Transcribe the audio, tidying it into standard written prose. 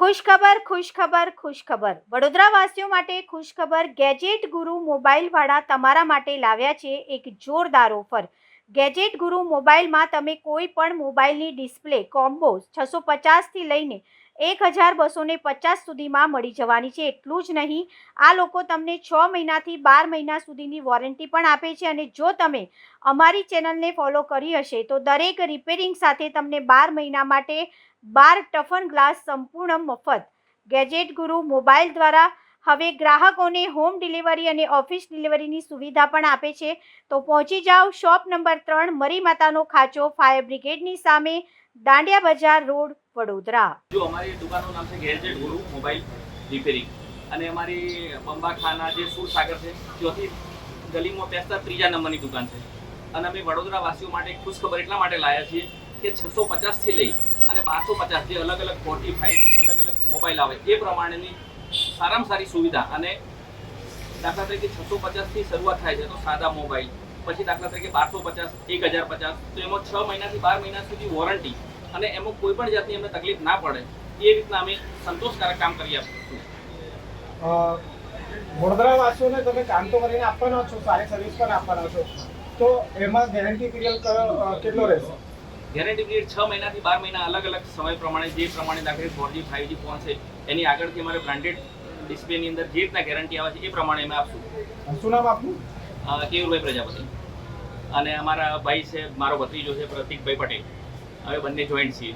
ખુશ ખબર વડોદરાવાસીઓ માટે ખુશ ખબર ગેજેટ ગુરુ મોબાઈલવાળા તમારા માટે લાવ્યા છે એક જોરદાર ઓફર। ગેજેટ ગુરુ મોબાઈલમાં તમે કોઈ પણ મોબાઈલની ડિસ્પ્લે કોમ્બો 650થી લઈને 1250 સુધીમાં મળી જવાની છે। એટલું જ નહીં, આ લોકો તમને 6 મહિનાથી 12 મહિના સુધીની વોરંટી પણ આપે છે અને જો તમે અમારી ચેનલને ફોલો કરી હશે તો દરેક રિપેરિંગ સાથે તમને 12 મહિના માટે 12 ટફન ગ્લાસ સંપૂર્ણ મફત। ગેજેટ ગુરુ મોબાઈલ દ્વારા હવે ગ્રાહકોને હોમ ડિલિવરી અને ઓફિસ ડિલિવરીની સુવિધા પણ આપે છે। તો પહોંચી જાઓ શોપ નંબર 3 મરી માતાનો ખાંચો, ફાયર બ્રિગેડની સામે, દાંડિયા બજાર રોડ, વડોદરા। જો અમારી દુકાનનું નામ છે ગેજેટ ગુરુ મોબાઈલ રિપેરિંગ અને અમારી બંબા ખાના જે સુરસાગર છે ત્યાંથી ગલીમાં બેસતા 3જા નંબરની દુકાન છે અને અમે વડોદરા વાસીઓ માટે ખુશખબર એટલા માટે લાવ્યા છીએ કે 650થી લઈ અને 1250 જે અલગ અલગ 45 અલગ અલગ મોબાઈલ આવે એ પ્રમાણેની સારામાં સારી સુવિધા અને દાખલા તરીકે 650થી શરૂઆત થાય છે તો સાદા મોબાઈલ, પછી દાખલા તરીકે 1250 1050 તો એમાં 6 મહિનાથી 12 મહિના સુધી વોરંટી અને એમાં કોઈ પણ જાતની અમને તકલીફ ના પડે એ રીતના અમે સંતોષકારક કામ કરી આપીશું। વડોદરા વાસીઓને તમે કામ તો કરીને આપવાના છો, સારી સર્વિસ પણ આપવાના છો, તો એમાં ગેરંટી પીરિયડ કેટલો રહેશે? ગેરંટી પીરિયડ 6 મહિનાથી 12 મહિના અલગ અલગ સમય પ્રમાણે જે પ્રમાણે દાખલા 4G 5G ફોન છે એની આગળથી અમારે બ્રાન્ડેડ ડિસ્પ્લેની અંદર જે રીતના ગેરંટી આવે છે એ પ્રમાણે અમે આપશું। શું નામ આપનું? કેયુરભાઈ પ્રજાપતિ અને અમારા ભાઈ છે, મારો ભત્રીજો છે પ્રતિકભાઈ પટેલ, હવે બંને જોઈન્ટ છીએ।